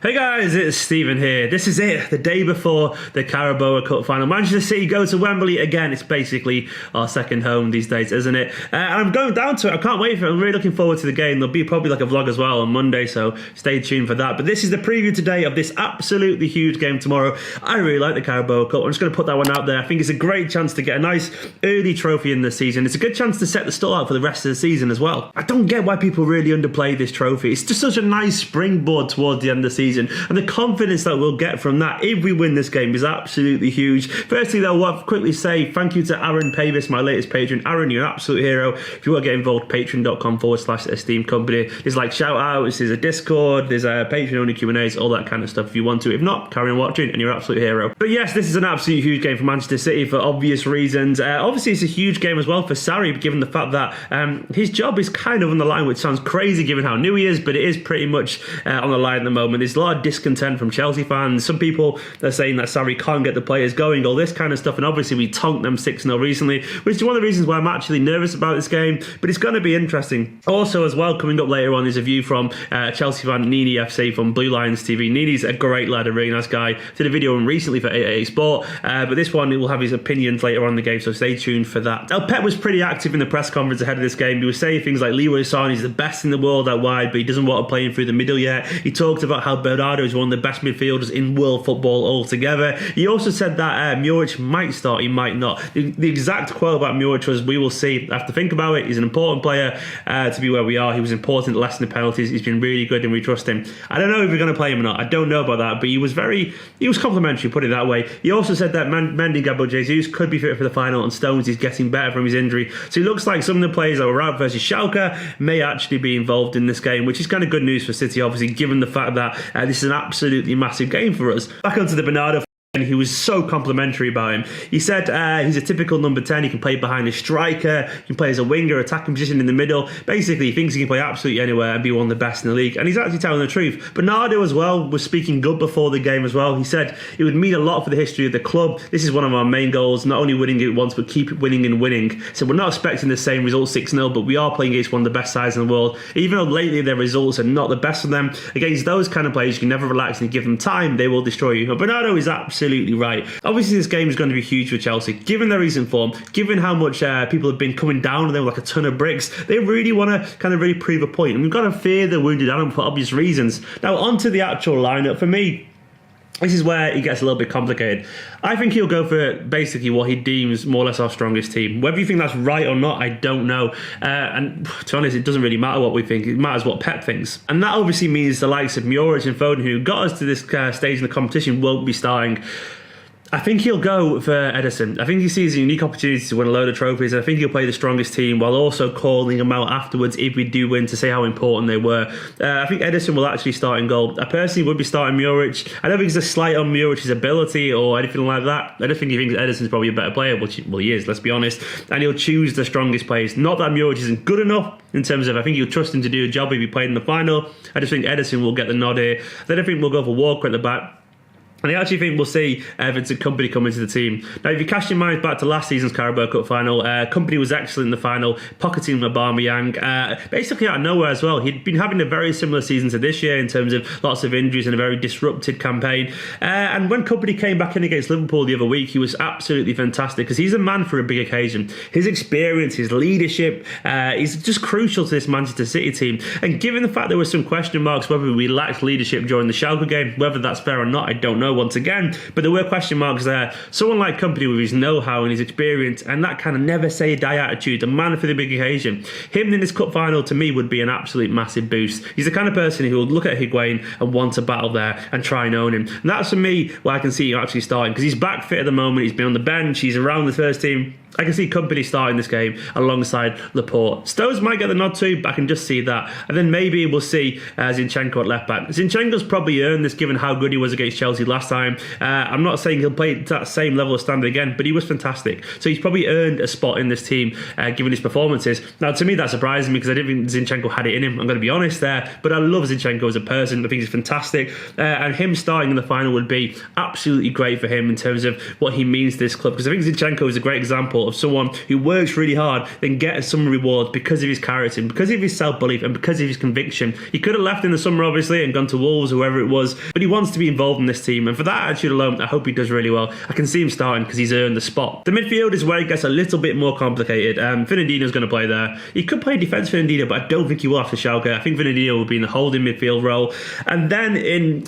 Hey guys, it's Stephen here. This is it, the day before the Carabao Cup final. Manchester City go to Wembley again. It's basically our second home these days, isn't it? And I'm going down to it. I can't wait for it. I'm really looking forward to the game. There'll be probably like a vlog as well on Monday, so stay tuned for that. But this is the preview today of this absolutely huge game tomorrow. I really like the Carabao Cup. I'm just going to put that one out there. I think it's a great chance to get a nice early trophy in the season. It's a good chance to set the stall out for the rest of the season as well. I don't get why people really underplay this trophy. It's just such a nice springboard towards the end of the season. And the confidence that we'll get from that if we win this game is absolutely huge. Firstly, though, I'll quickly say thank you to Aaron Pavis, my latest patron. Aaron, you're an absolute hero. If you want to get involved, patreon.com/Esteemed Company. There's like shout outs, there's a Discord, there's a Patreon only Q&As, all that kind of stuff if you want to. If not, carry on watching and you're an absolute hero. But yes, this is an absolute huge game for Manchester City for obvious reasons. Obviously, it's a huge game as well for Sarri, given the fact that his job is kind of on the line, which sounds crazy given how new he is, but it is pretty much on the line at the moment. There's a lot of discontent from Chelsea fans. Some people are saying that Sarri can't get the players going, all this kind of stuff, and obviously we tonked them 6-0 recently, which is one of the reasons why I'm actually nervous about this game, but it's going to be interesting. Also as well, coming up later on is a view from Chelsea fan NiiNii FC from Blue Lions TV. NiiNii's a great lad, a really nice guy. Did a video on recently for 888 Sport, but this one, it will have his opinions later on in the game, so stay tuned for that. Now, Pep was pretty active in the press conference ahead of this game. He was saying things like Leroy Sané is the best in the world out wide, but he doesn't want to play him through the middle yet. He talked about how Bernardo is one of the best midfielders in world football altogether. He also said that Muric might start, he might not. The exact quote about Muric was, we will see. I have to think about it. He's an important player to be where we are. He was important less than the penalties. He's been really good and we trust him. I don't know if we're going to play him or not. I don't know about that, but he was complimentary, put it that way. He also said that Mendy, Gabriel Jesus could be fit for the final, and Stones is getting better from his injury. So it looks like some of the players that were out versus Schalke may actually be involved in this game, which is kind of good news for City, obviously, given the fact that this is an absolutely massive game for us. Back onto the Bernardo, and he was so complimentary about him. He said he's a typical number 10. He can play behind a striker, he can play as a winger, attacking position in the middle. Basically, he thinks he can play absolutely anywhere and be one of the best in the league. And he's actually telling the truth. Bernardo as well was speaking good before the game as well. He said it would mean a lot for the history of the club. This is one of our main goals, not only winning it once, but keep winning and winning. So we're not expecting the same result 6-0, but we are playing against one of the best sides in the world. Even though lately their results are not the best for them, against those kind of players, you can never relax and give them time, they will destroy you. But Bernardo is absolutely right. Obviously, this game is going to be huge for Chelsea. Given their recent form, given how much people have been coming down on them like a ton of bricks, they really want to kind of really prove a point. And we've got to fear the wounded animal for obvious reasons. Now, onto the actual lineup. For me, this is where it gets a little bit complicated. I think he'll go for basically what he deems more or less our strongest team. Whether you think that's right or not, I don't know. And to be honest, it doesn't really matter what we think. It matters what Pep thinks. And that obviously means the likes of Muric and Foden, who got us to this stage in the competition, won't be starting. I think he'll go for Ederson. I think he sees a unique opportunity to win a load of trophies, and I think he'll play the strongest team while also calling them out afterwards if we do win to say how important they were. I think Ederson will actually start in goal. I personally would be starting Muric. I don't think it's a slight on Muric's ability or anything like that. I don't think he thinks Ederson's probably a better player, which, well, he is, let's be honest. And he'll choose the strongest players. Not that Muric isn't good enough in terms of, I think he'll trust him to do a job if he played in the final. I just think Ederson will get the nod here. Then I think we'll go for Walker at the back. And I actually think we'll see Vincent Kompany come into the team. Now, if you cast your mind back to last season's Carabao Cup final, Kompany was excellent in the final, pocketing Aubameyang, basically out of nowhere as well. He'd been having a very similar season to this year in terms of lots of injuries and a very disrupted campaign. And when Kompany came back in against Liverpool the other week, he was absolutely fantastic because he's a man for a big occasion. His experience, his leadership is just crucial to this Manchester City team. And given the fact there were some question marks whether we lacked leadership during the Schalke game, whether that's fair or not, I don't know once again, but there were question marks there. Someone like Kompany with his know-how and his experience and that kind of never say die attitude, the man for the big occasion, him in this cup final to me would be an absolute massive boost. He's the kind of person who would look at Higuain and want to battle there and try and own him. And that's for me where I can see him actually starting, because he's back fit at the moment, he's been on the bench, he's around the first team. I can see Kompany starting this game alongside Laporte. Stones might get the nod too, but I can just see that. And then maybe we'll see Zinchenko at left back. Zinchenko's probably earned this given how good he was against Chelsea last last time. I'm not saying he'll play that same level of standard again, but he was fantastic. So he's probably earned a spot in this team given his performances. Now, to me, that surprises me because I didn't think Zinchenko had it in him. I'm going to be honest there, but I love Zinchenko as a person. I think he's fantastic, and him starting in the final would be absolutely great for him in terms of what he means to this club, because I think Zinchenko is a great example of someone who works really hard, then gets some reward because of his character, because of his self-belief, and because of his conviction. He could have left in the summer, obviously, and gone to Wolves, whoever it was, but he wants to be involved in this team, and for that attitude alone, I hope he does really well. I can see him starting because he's earned the spot. The midfield is where it gets a little bit more complicated. Fernandinho's going to play there. He could play defence Fernandinho, but I don't think he will after Schalke. I think Fernandinho will be in the holding midfield role. And then in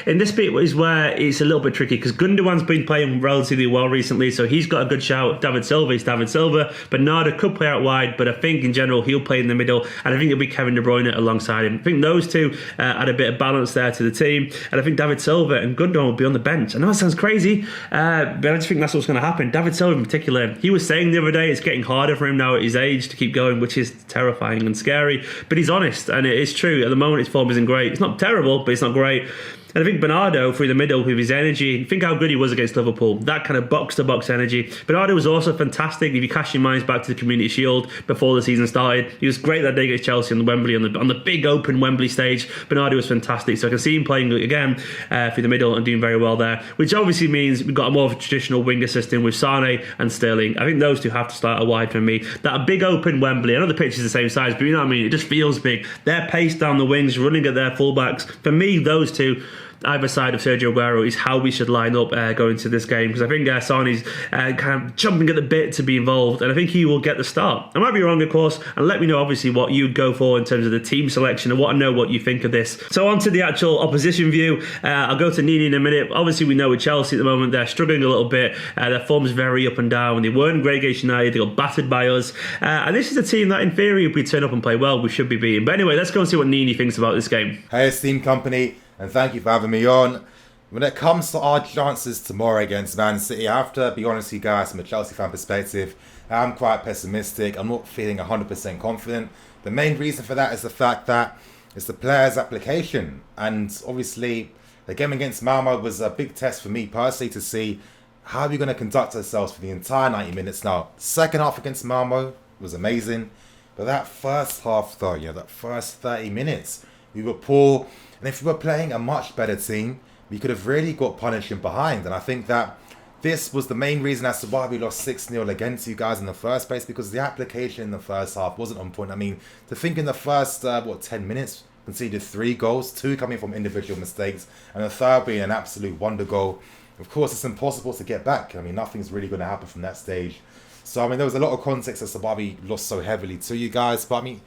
this bit is where it's a little bit tricky, because Gundogan's been playing relatively well recently, so he's got a good shout. David Silva is David Silva. Bernardo could play out wide, but I think in general he'll play in the middle, and I think it'll be Kevin De Bruyne alongside him. I think those two add a bit of balance there to the team, and I think David Silva and Gundogan will be on the bench. I know it sounds crazy, but I just think that's what's going to happen. David Silva in particular, he was saying the other day it's getting harder for him now at his age to keep going, which is terrifying and scary, but he's honest, and it is true. At the moment his form isn't great. It's not terrible, but it's not great. And I think Bernardo, through the middle with his energy, think how good he was against Liverpool. That kind of box-to-box energy. Bernardo was also fantastic. If you cast your minds back to the Community Shield before the season started, he was great that day against Chelsea on the Wembley, on the big open Wembley stage. Bernardo was fantastic. So I can see him playing again through the middle and doing very well there, which obviously means we've got a more of a traditional winger system with Sane and Sterling. I think those two have to start a wide for me. That big open Wembley, I know the pitch is the same size, but you know what I mean? It just feels big. Their pace down the wings, running at their fullbacks. For me, those two, either side of Sergio Aguero, is how we should line up going to this game, because I think Sane's kind of jumping at the bit to be involved, and I think he will get the start. I might be wrong, of course, and let me know obviously what you'd go for in terms of the team selection, and what I know what you think of this. So on to the actual opposition view. I'll go to NiiNii in a minute. Obviously we know with Chelsea at the moment they're struggling a little bit. Their form's very up and down. They weren't great against United. They got battered by us, and this is a team that in theory, if we turn up and play well, we should be beating. But anyway, let's go and see what NiiNii thinks about this game. Hey, Esteemed Company, and thank you for having me on. When it comes to our chances tomorrow against Man City, I have to be honest with you guys, from a Chelsea fan perspective, I'm quite pessimistic. I'm not feeling 100% confident. The main reason for that is the fact that it's the players' application. And obviously, the game against Malmo was a big test for me personally to see how we're going to conduct ourselves for the entire 90 minutes. Now, second half against Malmo was amazing. But that first half though, that first 30 minutes, we were poor. And if we were playing a much better team, we could have really got punished from behind. And I think that this was the main reason as to why we lost 6-0 against you guys in the first place, because the application in the first half wasn't on point. I mean, to think in the first, 10 minutes, conceded 3 goals, 2 coming from individual mistakes, and the third being an absolute wonder goal. Of course, it's impossible to get back. I mean, nothing's really going to happen from that stage. So, I mean, there was a lot of context as to why we lost so heavily to you guys. But, I mean,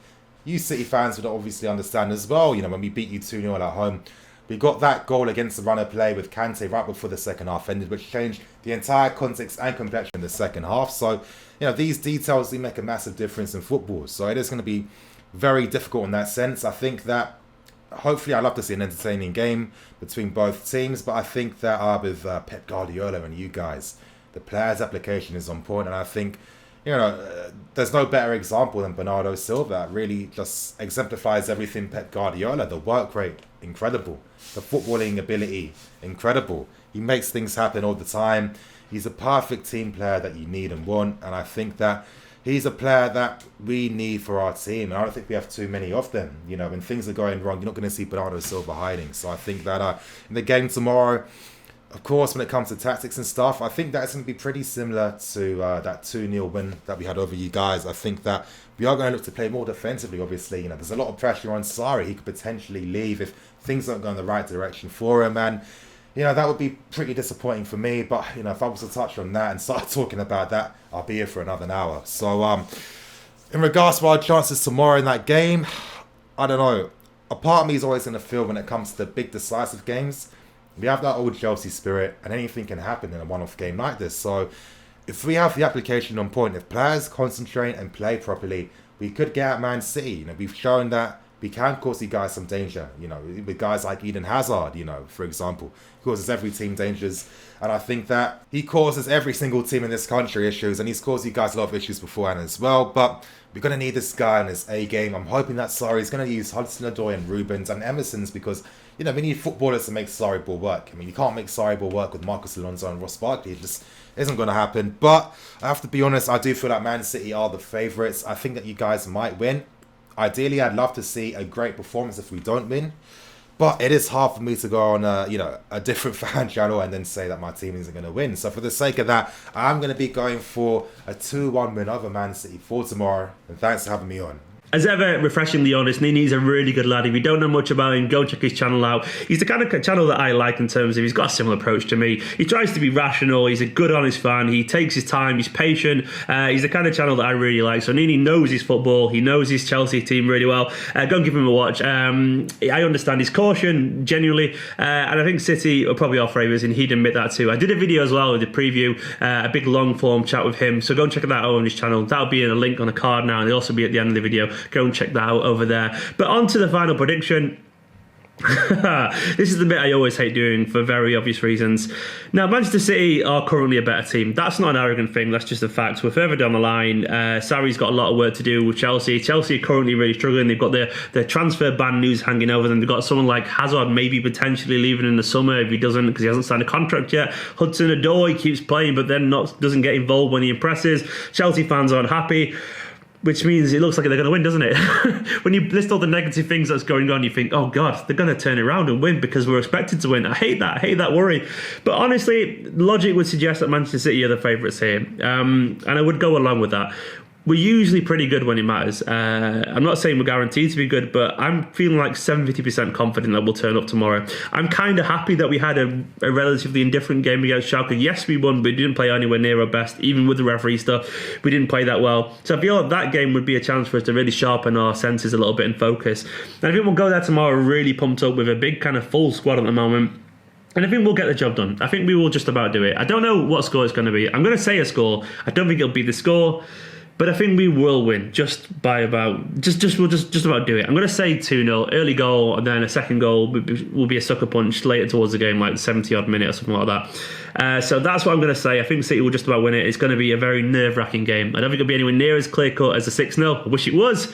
you City fans would obviously understand as well, when we beat you 2-0 at home. We got that goal against the runner play with Kante right before the second half ended, which changed the entire context and complexion in the second half. So, these details, they make a massive difference in football. So it is going to be very difficult in that sense. I think that, hopefully, I'd love to see an entertaining game between both teams. But I think that with Pep Guardiola and you guys, the players' application is on point. And I think, there's no better example than Bernardo Silva. That really just exemplifies everything Pep Guardiola. The work rate, incredible. The footballing ability, incredible. He makes things happen all the time. He's a perfect team player that you need and want. And I think that he's a player that we need for our team. And I don't think we have too many of them. When things are going wrong, you're not going to see Bernardo Silva hiding. So I think that in the game tomorrow, of course, when it comes to tactics and stuff, I think that's going to be pretty similar to that 2-0 win that we had over you guys. I think that we are going to look to play more defensively, obviously. There's a lot of pressure on Sarri. He could potentially leave if things don't go in the right direction for him. And, that would be pretty disappointing for me. But, if I was to touch on that and start talking about that, I'll be here for another hour. So, in regards to our chances tomorrow in that game, I don't know. A part of me is always going to feel when it comes to the big decisive games, we have that old Chelsea spirit, and anything can happen in a one-off game like this. So if we have the application on point, if players concentrate and play properly, we could get at Man City. We've shown that we can cause you guys some danger, with guys like Eden Hazard, for example, causes every team dangers. And I think that he causes every single team in this country issues, and he's caused you guys a lot of issues beforehand as well. But we're going to need this guy in his A game. I'm hoping that Sarri is going to use Hudson-Odoi and Rubens and Emerson's, because we need footballers to make Sarri ball work. I mean, you can't make Sarri ball work with Marcus Alonso and Ross Barkley. It just isn't going to happen. But I have to be honest, I do feel like Man City are the favourites. I think that you guys might win. Ideally, I'd love to see a great performance if we don't win. But it is hard for me to go on a different fan channel and then say that my team isn't going to win. So for the sake of that, I'm going to be going for a 2-1 win over Man City for tomorrow. And thanks for having me on. As ever, refreshingly honest, NiiNii's a really good lad. If you don't know much about him, go check his channel out. He's the kind of channel that I like in terms of he's got a similar approach to me. He tries to be rational. He's a good, honest fan. He takes his time. He's patient. He's the kind of channel that I really like. So NiiNii knows his football. He knows his Chelsea team really well. Go and give him a watch. I understand his caution, genuinely. And I think City are probably our favourites, and he'd admit that too. I did a video as well with the preview, a big long-form chat with him. So go and check that out on his channel. That'll be in a link on a card now, and it'll also be at the end of the video. Go and check that out over there. But on to the final prediction. This is the bit I always hate doing for very obvious reasons. Now, Manchester City are currently a better team. That's not an arrogant thing. That's just a fact. We're further down the line. Sarri's got a lot of work to do with Chelsea. Chelsea are currently really struggling. They've got the transfer ban news hanging over them. They've got someone like Hazard maybe potentially leaving in the summer if he doesn't, because he hasn't signed a contract yet. Hudson-Odoi keeps playing but then doesn't get involved when he impresses. Chelsea fans aren't happy, which means it looks like they're going to win, doesn't it? When you list all the negative things that's going on, you think, oh God, they're going to turn it around and win because we're expected to win. I hate that worry. But honestly, logic would suggest that Manchester City are the favourites here. And I would go along with that. We're usually pretty good when it matters. I'm not saying we're guaranteed to be good, but I'm feeling like 70% confident that we'll turn up tomorrow. I'm kind of happy that we had a relatively indifferent game against Schalke. Yes, we won, but we didn't play anywhere near our best. Even with the referee stuff, we didn't play that well. So I feel like that game would be a chance for us to really sharpen our senses a little bit and focus. And I think we'll go there tomorrow really pumped up with a big kind of full squad at the moment. And I think we'll get the job done. I think we will just about do it. I don't know what score it's going to be. I'm going to say a score. I don't think it'll be the score, but I think we will win just by about we'll just about do it. I'm going to say 2-0, early goal, and then a second goal will be a sucker punch later towards the game, like 70-odd minute or something like that. So that's what I'm going to say. I think City will just about win it. It's going to be a very nerve-wracking game. I don't think it'll be anywhere near as clear-cut as a 6-0. I wish it was.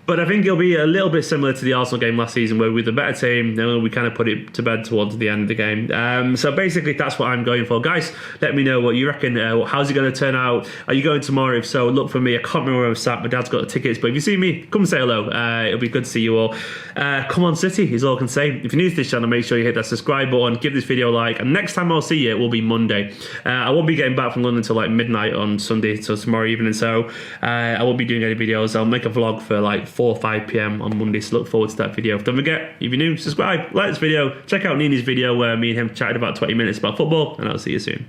But I think it'll be a little bit similar to the Arsenal game last season, where we're the better team, and we kind of put it to bed towards the end of the game. So basically, that's what I'm going for. Guys, let me know what you reckon. How's it going to turn out? Are you going tomorrow? If so, look for me. I can't remember where I'm sat. My dad's got the tickets. But if you see me, come and say hello. It'll be good to see you all. Come on, City, is all I can say. If you're new to this channel, make sure you hit that subscribe button. Give this video a like. And next time I'll see you, it will be Monday. I won't be getting back from London until like midnight on Sunday, so tomorrow evening. So I won't be doing any videos. I'll make a vlog for like 4 or 5 p.m. on Monday, so look forward to that video. Don't forget, if you're new, subscribe, like this video, check out NiiNii's video where me and him chatted about 20 minutes about football, and I'll see you soon.